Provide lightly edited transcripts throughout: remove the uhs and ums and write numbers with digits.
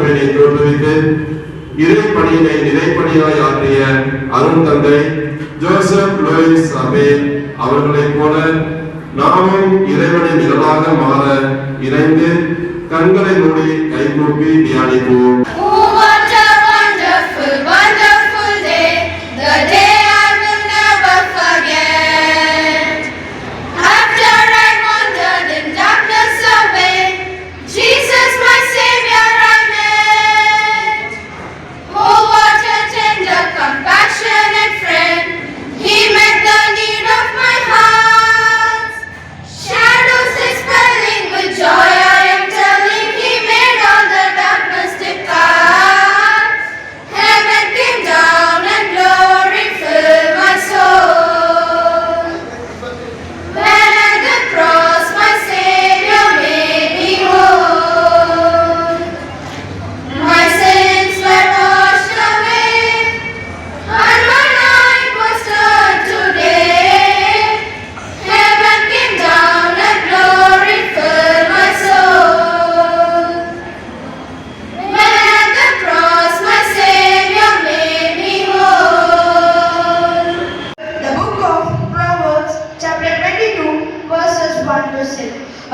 திருச்சபையினை தோற்றுவித்து இறைப்பணியினை நிறைப்பணியாய் ஆற்றிய அருண் தந்தை Joseph Lewis Abe அவர்களைப் போல நாமும் இறைவனின் நிழலாக மாற இணைந்து கண்களை மூடி கைகூப்பி தியானிப்போம்.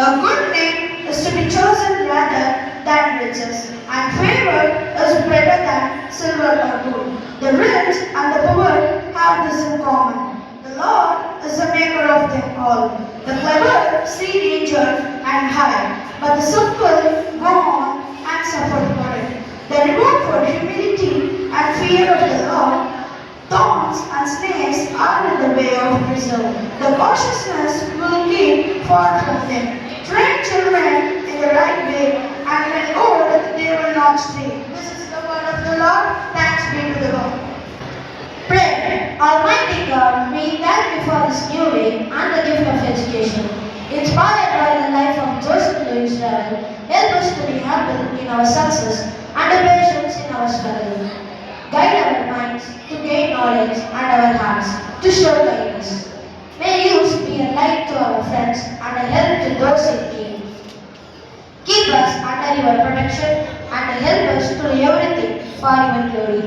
A good name is to be chosen rather than riches, and favor is better than silver or gold. The rich and the poor have this in common. The Lord is the maker of them all. The clever see danger and hide, but the simple go on and suffer for it. The reward for humility and fear of the Lord, thorns and snares are in the way of preserve. The cautiousness will keep far from them. Train children in the right way, and when old, they will not stray. This is the word of the Lord. Thanks be to the Lord. Pray. Almighty God, we thank you for this new day and the gift of education. Inspired by the life of Joseph Lewis Ravel, help us to be humble in our success and patience in our struggle. Guide our minds to gain knowledge and our hearts to show kindness. May you be a light to our friends and a help to those in need. Keep us under your protection and help us to do everything for your glory.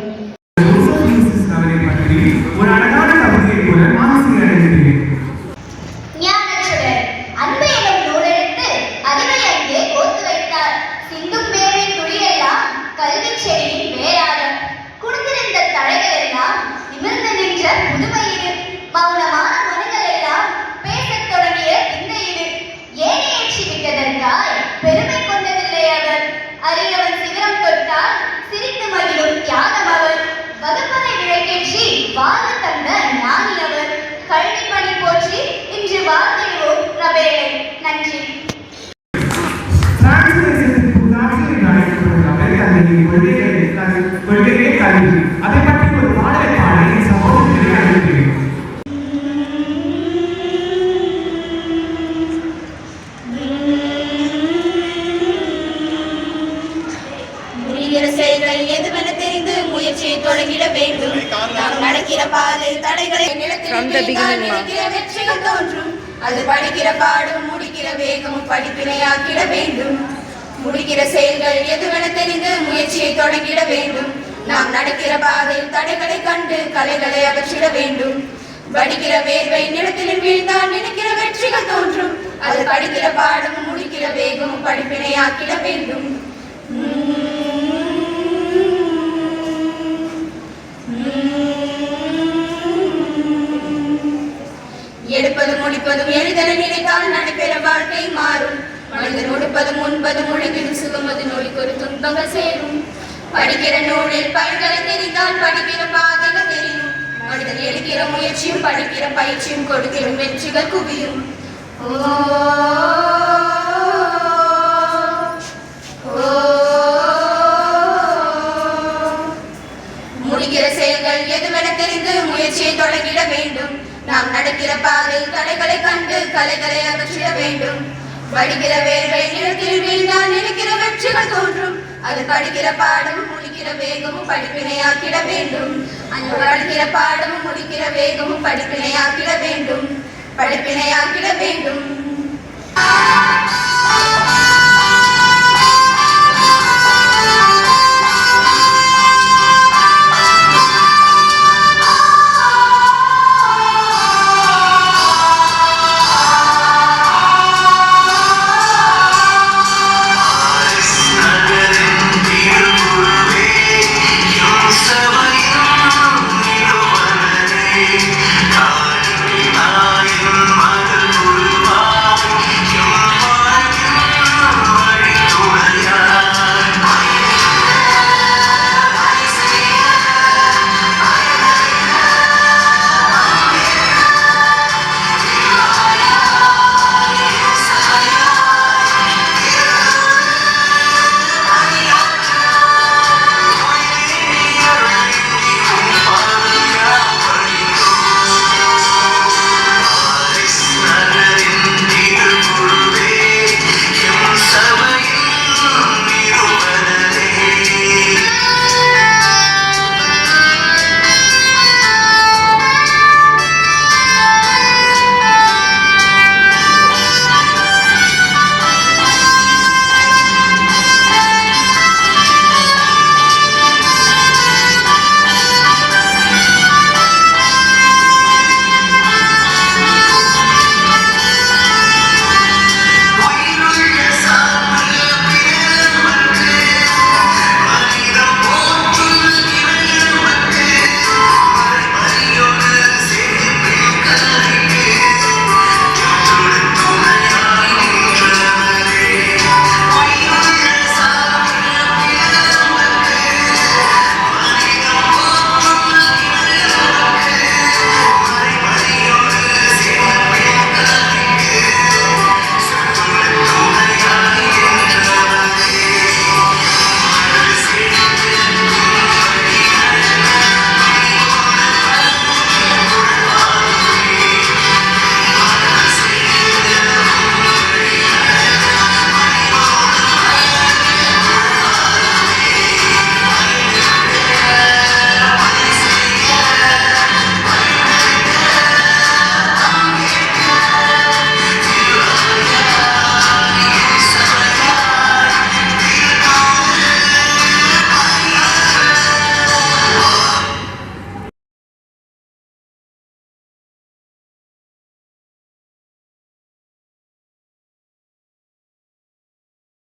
பெருமை கொண்டதில்லை அவர். அறியவன் சிகரம் தொட்டால் சிரித்து மகிழும் தியாகம் அவர். வகுப்பறை விளக்கேற்றி வாழ்வு தந்த ஞானி அவர். கல்வி பணி போற்றி இன்று வாழ்ந்திடுவோம் ரபேலை. நன்றி. அதை பற்றி ஒரு பாடலை பாடி சமூகத்திலே அனுப்பினேன். எதுவென தெரிந்து முயற்சியை தொடங்கிட வேண்டும். நாம் நடக்கிற பாதை தடைகளை வெற்றிகள் தோன்றும். அது படிக்கிற பாடும் முடிக்கிற வேகமும் படிப்பினையாக்கிட வேண்டும். முடிக்கிற செயல்கள் எதுவென தெரிந்து முயற்சியை தொடங்கிட வேண்டும். நாம் நடக்கிற பாதையில் தடைகளை கண்டு கலைகளை அகற்றிட வேண்டும். படிக்கிற வேர்வை நிலத்தில் வீழ்ந்தால் நினைக்கிற வெற்றிகள் தோன்றும். அது படிக்கிற பாடும் முடிக்கிற வேகமும் படிப்பினையாக்கிட வேண்டும். எடுப்பதும் முடிப்பதும் எளிதென நினைத்தால் நடைபெற வாழ்க்கை மாறும். மனிதன் உடுப்பதும் உண்பதும் உழைப்பதும் சுகமது நோய்க்கு ஒரு துன்பங்கள் சேரும். படிக்கிற நூலில் பயன்களை தெரிந்தால் படிக்கிற பாதைகள் தெரியும். மனிதன் எடுக்கிற முயற்சியும் படிக்கிற பயிற்சியும் கொடுக்கிற வெற்றிகள் குவியும். முடிக்கிற செயல்கள் எதுவென தெரிந்து முயற்சியை தொடங்கிட வேண்டும். நாம் நடக்கிற பாதையில் தடைகளை கண்டு கலைகளை அகற்றிட வேண்டும். படிக்கிற வேர்வை நிலத்தில் வீழ்ந்தால் நினைக்கிற வெற்றிகள் தோன்றும். அது படிக்கிற பாடமும் முடிக்கிற வேகமும் படிப்பினையாக்கிட வேண்டும். அந்த படிக்கிற பாடமும் முடிக்கிற வேகமும் படிப்பினையாக்கிட வேண்டும். படிப்பினையாக்கிட வேண்டும்.